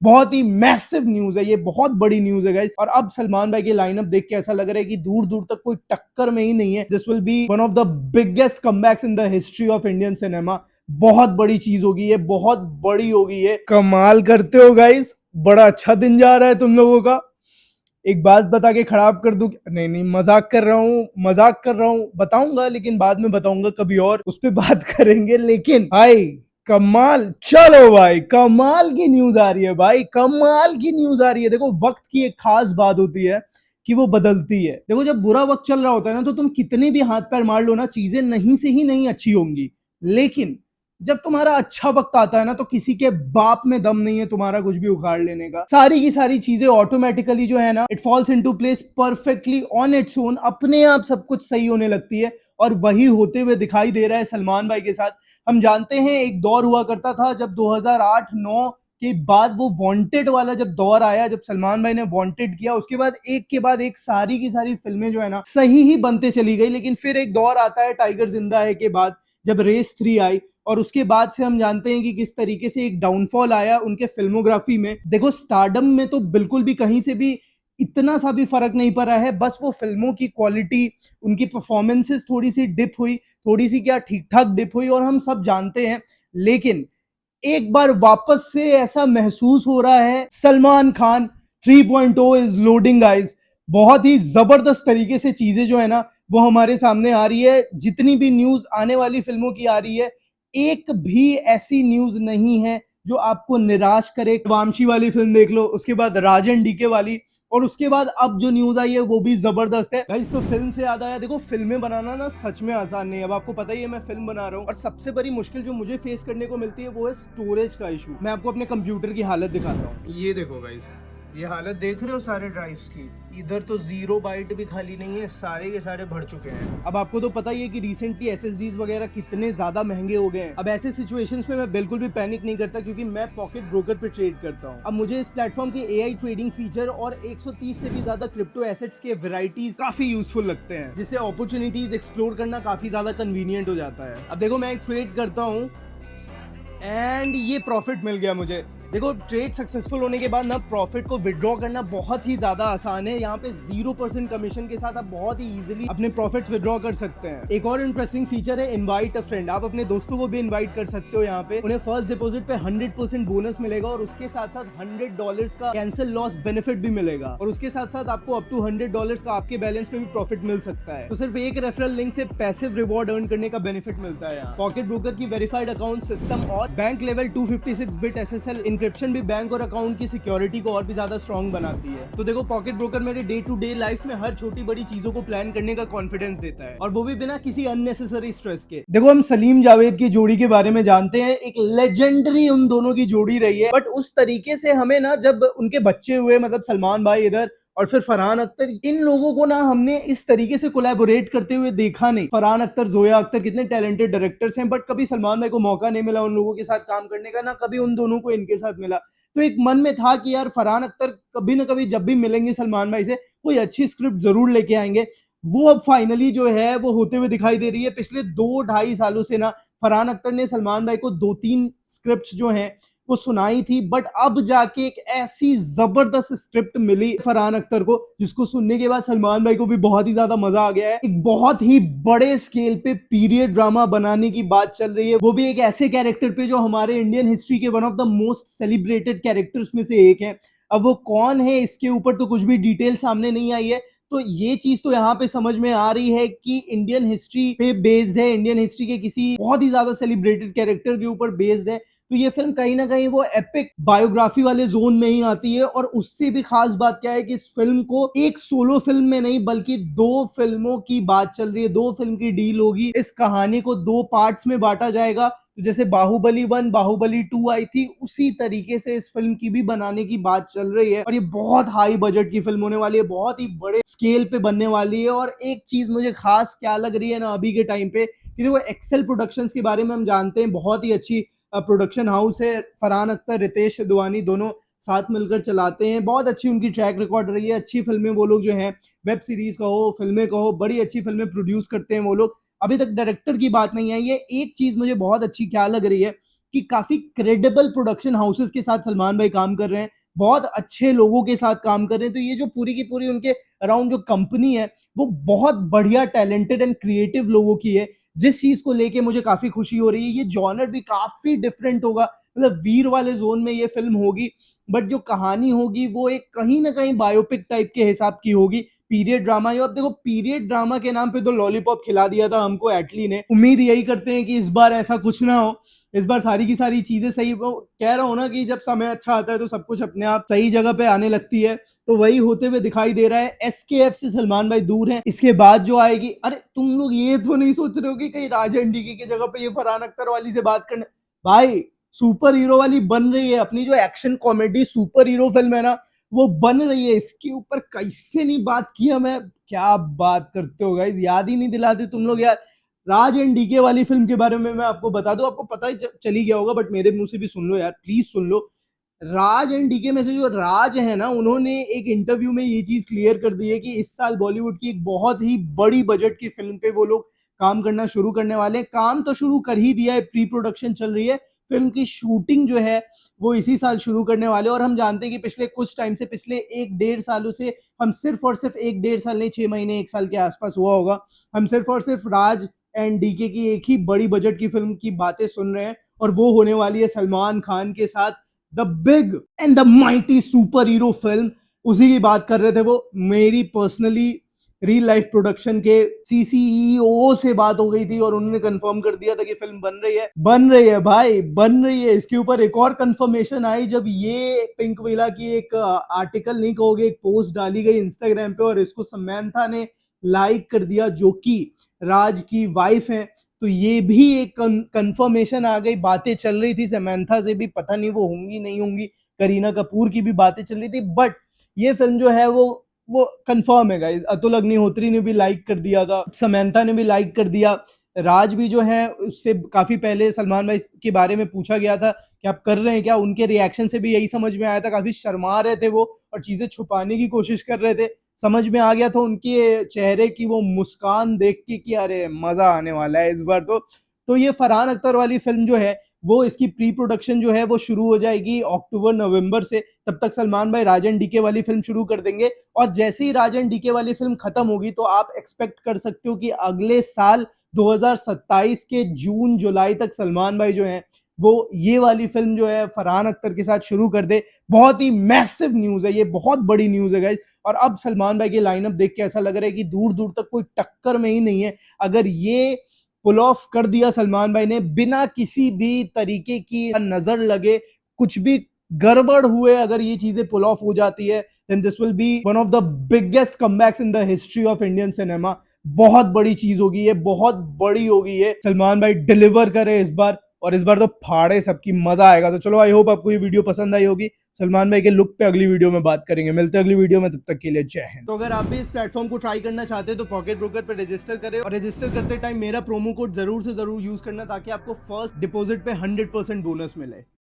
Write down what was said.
बहुत ही massive news है ये, बहुत बड़ी न्यूज है गाइस। और अब सलमान भाई की लाइनअप देख के ऐसा लग रहा है कि दूर दूर तक कोई टक्कर में ही नहीं है। This will be one of the biggest comebacks in the history of Indian cinema. बहुत बड़ी चीज होगी ये, बहुत बड़ी होगी ये। कमाल करते हो गाइस, बड़ा अच्छा दिन जा रहा है तुम लोगों का। एक बात बता के खराब कर दूं? नहीं नहीं, मजाक कर रहा हूँ, मजाक कर रहा हूँ। बताऊंगा, लेकिन बाद में बताऊंगा कभी और, उस पर बात करेंगे। लेकिन भाई कमाल, चलो भाई कमाल की न्यूज आ रही है भाई, कमाल की न्यूज आ रही है। देखो, वक्त की एक खास बात होती है कि वो बदलती है। देखो, जब बुरा वक्त चल रहा होता है ना, तो तुम कितने भी हाथ पैर मार लो ना, चीजें नहीं से ही नहीं अच्छी होंगी। लेकिन जब तुम्हारा अच्छा वक्त आता है ना, तो किसी के बाप में दम नहीं है तुम्हारा कुछ भी उखाड़ लेने का। सारी की सारी चीजें ऑटोमेटिकली जो है ना, it falls into place perfectly on its own, अपने आप सब कुछ सही होने लगती है। और वही होते हुए दिखाई दे रहा है सलमान भाई के साथ। हम जानते हैं एक दौर हुआ करता था जब 2008-9 के बाद वो वांटेड वाला जब दौर आया, जब सलमान भाई ने वांटेड किया, उसके बाद एक के बाद एक सारी की सारी फिल्में जो है ना सही ही बनते चली गई। लेकिन फिर एक दौर आता है टाइगर जिंदा है के बाद, जब रेस 3 आई, और उसके बाद से हम जानते हैं कि किस तरीके से एक डाउनफॉल आया उनके फिल्मोग्राफी में। देखो, स्टारडम में तो बिल्कुल भी कहीं से भी इतना सा भी फर्क नहीं पड़ा है, बस वो फिल्मों की क्वालिटी, उनकी परफॉर्मेंसेस थोड़ी सी डिप हुई, थोड़ी सी क्या ठीक ठाक डिप हुई, और हम सब जानते हैं। लेकिन एक बार वापस से ऐसा महसूस हो रहा है, Salman Khan 3.0 is loading guys. बहुत ही जबरदस्त तरीके से चीजें जो है ना वो हमारे सामने आ रही है। जितनी भी न्यूज आने वाली फिल्मों की आ रही है, एक भी ऐसी न्यूज नहीं है जो आपको निराश करे। वामशी वाली फिल्म देख लो, उसके बाद राजन डीके वाली, और उसके बाद अब जो न्यूज आई है वो भी जबरदस्त है गाइस। तो फिल्म से याद आया, देखो फिल्में बनाना ना सच में आसान नहीं है। अब आपको पता ही है मैं फिल्म बना रहा हूँ, और सबसे बड़ी मुश्किल जो मुझे फेस करने को मिलती है वो है स्टोरेज का इशू। मैं आपको अपने कंप्यूटर की हालत दिखाता हूँ, ये देखो गाइस, ये हालत देख रहे हो सारे ड्राइव्स की? इधर तो 0 बाइट भी खाली नहीं है, सारे के सारे भर चुके हैं। अब आपको तो पता ही है कि रिसेंटली एसएसडीज वगैरह कितने ज्यादा महंगे हो गए हैं। अब ऐसे सिचुएशंस में मैं बिल्कुल भी पैनिक नहीं करता, क्योंकि मैं पॉकेट ब्रोकर पे ट्रेड करता हूँ। अब मुझे इस प्लेटफॉर्म के एआई ट्रेडिंग फीचर और 130 से भी ज्यादा क्रिप्टो एसेट्स के वेराइटीज काफी यूजफुल लगते हैं, जिससे अपॉर्चुनिटीज एक्सप्लोर करना काफी ज्यादा कन्वीनियंट हो जाता है। अब देखो, मैं एक ट्रेड करता हूँ एंड ये प्रॉफिट मिल गया मुझे। देखो, ट्रेड सक्सेसफुल होने के बाद ना प्रॉफिट को विड्रॉ करना बहुत ही ज्यादा आसान है। यहाँ पे 0% कमीशन के साथ आप बहुत ही इजीली अपने प्रॉफिट्स विड्रॉ कर सकते हैं। एक और इंटरेस्टिंग फीचर है इनवाइट अ फ्रेंड। आप अपने दोस्तों को भी इनवाइट कर सकते हो। यहाँ पे उन्हें फर्स्ट डिपॉजिट पे 100% बोनस मिलेगा, और उसके साथ साथ $100 का कैंसिल लॉस बेनिफिट भी मिलेगा, और उसके साथ साथ आपको अप टू $100 का आपके बैलेंस पे भी प्रॉफिट मिल सकता है। तो सिर्फ एक रेफरल लिंक से पैसिव रिवॉर्ड अर्न करने का बेनिफिट मिलता है यहाँ। पॉकेट ब्रोकर की वेरीफाइड अकाउंट सिस्टम और bank level 256 bit SSL encryption भी बैंक और अकाउंट की सिक्योरिटी को और भी ज्यादा स्ट्रॉन्ग बनाती है। तो देखो, पॉकेट ब्रोकर मेरे डे टू डे लाइफ में हर छोटी बड़ी चीजों को प्लान करने का कॉन्फिडेंस देता है, और वो भी बिना किसी अननेसेसरी स्ट्रेस के। देखो, हम सलीम जावेद की जोड़ी के बारे में जानते हैं, एक लेजेंडरी उन दोनों की जोड़ी रही है। बट उस तरीके से हमें ना, जब उनके बच्चे हुए, मतलब सलमान भाई इधर और फिर फरहान अख्तर, इन लोगों को ना हमने इस तरीके से कोलैबोरेट करते हुए देखा नहीं। फरहान अख्तर, जोया अख्तर कितने टैलेंटेड डायरेक्टर्स हैं, बट कभी सलमान भाई को मौका नहीं मिला उन लोगों के साथ काम करने का, ना कभी उन दोनों को इनके साथ मिला। तो एक मन में था कि यार फरहान अख्तर कभी ना कभी जब भी मिलेंगे सलमान भाई से, कोई अच्छी स्क्रिप्ट जरूर लेके आएंगे। वो अब फाइनली जो है वो होते हुए दिखाई दे रही है। पिछले 2-2.5 सालों से ना फरहान अख्तर ने सलमान भाई को 2-3 स्क्रिप्ट जो हैं वो सुनाई थी, बट अब जाके एक ऐसी जबरदस्त स्क्रिप्ट मिली फरहान अख्तर को, जिसको सुनने के बाद सलमान भाई को भी बहुत ही ज्यादा मजा आ गया है। एक बहुत ही बड़े स्केल पे पीरियड ड्रामा बनाने की बात चल रही है, वो भी एक ऐसे कैरेक्टर पे जो हमारे इंडियन हिस्ट्री के one of the most celebrated characters में से एक है। अब वो कौन है, इसके ऊपर तो कुछ भी डिटेल सामने नहीं आई है। तो ये चीज तो यहाँ पे समझ में आ रही है कि इंडियन हिस्ट्री पे बेस्ड है, इंडियन हिस्ट्री के किसी बहुत ही ज्यादा सेलिब्रेटेड कैरेक्टर के ऊपर बेस्ड है। तो ये फिल्म कहीं ना कहीं वो एपिक बायोग्राफी वाले जोन में ही आती है। और उससे भी खास बात क्या है कि इस फिल्म को एक सोलो फिल्म में नहीं, बल्कि 2 फिल्मों की बात चल रही है, 2 फिल्म की डील होगी। इस कहानी को 2 पार्ट्स में बांटा जाएगा। तो जैसे बाहुबली 1, बाहुबली 2 आई थी, उसी तरीके से इस फिल्म की भी बनाने की बात चल रही है। और ये बहुत हाई बजट की फिल्म होने वाली है, बहुत ही बड़े स्केल पे बनने वाली है। और एक चीज मुझे खास क्या लग रही है ना अभी के टाइम पे, कि देखो एक्सेल प्रोडक्शंस के बारे में हम जानते हैं, बहुत ही अच्छी प्रोडक्शन हाउस है। फरहान अख्तर, रितेश सिद्धवानी दोनों साथ मिलकर चलाते हैं। बहुत अच्छी उनकी ट्रैक रिकॉर्ड रही है, अच्छी फिल्में वो लोग जो हैं, वेब सीरीज कहो, फिल्में कहो, बड़ी अच्छी फिल्में प्रोड्यूस करते हैं वो लोग। अभी तक डायरेक्टर की बात नहीं आई है। एक चीज मुझे बहुत अच्छी क्या लग रही है कि काफी क्रेडिबल प्रोडक्शन हाउसेस के साथ सलमान भाई काम कर रहे हैं, बहुत अच्छे लोगों के साथ काम कर रहे हैं। तो ये जो पूरी की पूरी उनके अराउंड जो कंपनी है वो बहुत बढ़िया टैलेंटेड एंड क्रिएटिव लोगों की है, जिस चीज को लेके मुझे काफी खुशी हो रही है। ये जॉनर भी काफी डिफरेंट होगा, मतलब वीर वाले जोन में ये फिल्म होगी, बट जो कहानी होगी वो एक कहीं ना कहीं बायोपिक टाइप के हिसाब की होगी, पीरियड ड्रामा। अब देखो, पीरियड ड्रामा के नाम पे तो लॉलीपॉप खिला दिया था हमको एटली ने। उम्मीद यही करते हैं कि इस बार ऐसा कुछ ना हो, इस बार सारी की सारी चीजें सही। वो कह रहा हूं ना कि जब समय अच्छा आता है तो सब कुछ अपने आप सही जगह पे आने लगती है, तो वही होते हुए दिखाई दे रहा है। एसकेएफ से सलमान भाई दूर हैं, इसके बाद जो आएगी, अरे तुम लोग ये तो नहीं सोच रहे हो कि कहीं राज एंडीके की जगह पे ये फरहान अख्तर वाली से बात करने। भाई सुपर हीरो वाली बन रही है, अपनी जो action comedy super hero film है ना वो बन रही है, इसके ऊपर कैसे नहीं बात किया मैं। क्या बात करते हो गाइस, याद ही नहीं दिलाते तुम लोग यार। राज एंड डीके वाली फिल्म के बारे में मैं आपको बता दूं, आपको पता ही चली गया होगा, बट मेरे मुंह से भी सुन लो यार, प्लीज सुन लो। राज एंड डीके में से जो राज है ना, उन्होंने एक इंटरव्यू में ये चीज क्लियर कर दी है कि इस साल बॉलीवुड की एक बहुत ही बड़ी बजट की फिल्म पे वो लोग काम करना शुरू करने वाले हैं। काम तो शुरू कर ही दिया है, प्री प्रोडक्शन चल रही है, फिल्म की शूटिंग जो है वो इसी साल शुरू करने वाले। और हम जानते हैं कि पिछले कुछ टाइम से, पिछले 1-1.5 सालों से हम सिर्फ और सिर्फ 1-1.5 साल नहीं, 6 महीने 1 साल के आसपास हुआ होगा, हम सिर्फ और सिर्फ राज एंड डीके की एक ही बड़ी बजट की फिल्म की बातें सुन रहे हैं, और वो होने वाली है सलमान खान के साथ, the big and the mighty super hero film. उसी की बात कर रहे थे वो। मेरी पर्सनली रियल लाइफ प्रोडक्शन के सीसीईओ से बात हो गई थी और उन्होंने कंफर्म कर दिया था कि फिल्म बन रही है भाई, बन रही है। इसके ऊपर एक और कंफर्मेशन आई जब ये पिंक विला की एक आर्टिकल नहीं कहोगे, एक पोस्ट डाली गई इंस्टाग्राम पे, और इसको समंथा ने लाइक कर दिया, जो कि राज की वाइफ है। तो ये भी एक कंफर्मेशन आ गई। बातें चल रही थी समंथा से भी, पता नहीं वो होंगी नहीं होंगी, करीना कपूर की भी बातें चल रही थी, बट ये फिल्म जो है वो कंफर्म है गाइस। अतुल अग्निहोत्री ने भी लाइक कर दिया था, समंथा ने भी लाइक कर दिया। राज भी जो है, उससे काफी पहले सलमान भाई के बारे में पूछा गया था कि आप कर रहे हैं क्या, उनके रिएक्शन से भी यही समझ में आया था, काफी शर्मा रहे थे वो और चीजें छुपाने की कोशिश कर रहे थे। समझ में आ गया था उनके चेहरे की वो मुस्कान देख के कि अरे मजा आने वाला है इस बार तो ये फरहान अख्तर वाली फिल्म जो है वो, इसकी प्री प्रोडक्शन जो है वो शुरू हो जाएगी अक्टूबर-नवंबर से। तब तक सलमान भाई राजन डीके वाली फिल्म शुरू कर देंगे, और जैसे ही राजन डीके वाली फिल्म खत्म होगी तो आप एक्सपेक्ट कर सकते हो कि अगले साल 2027 के जून जुलाई तक सलमान भाई जो हैं वो ये वाली फिल्म जो है फरहान अख्तर के साथ शुरू कर दे। बहुत ही मैसिव न्यूज है ये, बहुत बड़ी न्यूज है गाइस। और अब सलमान भाई के लाइनअप देख के ऐसा लग रहा है कि दूर दूर तक कोई टक्कर में ही नहीं है। अगर ये पुल ऑफ कर दिया सलमान भाई ने, बिना किसी भी तरीके की नजर लगे, कुछ भी गड़बड़ हुए अगर ये चीजें पुल ऑफ हो जाती है, then this will be one of the biggest comebacks in the history of Indian cinema। बहुत बड़ी चीज होगी ये, बहुत बड़ी होगी ये। सलमान भाई डिलीवर करे इस बार, और इस बार तो फाड़े सबकी, मजा आएगा। तो चलो, आई होप आपको ये वीडियो पसंद आई होगी। सलमान भाई के लुक पे अगली वीडियो में बात करेंगे। मिलते हैं अगली वीडियो में, तब तक के लिए जय हिंद। तो अगर आप भी इस प्लेटफॉर्म को ट्राई करना चाहते हैं तो पॉकेट ब्रोकर पे रजिस्टर करें, और रजिस्टर करते टाइम मेरा प्रोमो कोड जरूर से जरूर यूज करना, ताकि आपको फर्स्ट डिपॉजिट पे 100% बोनस मिले।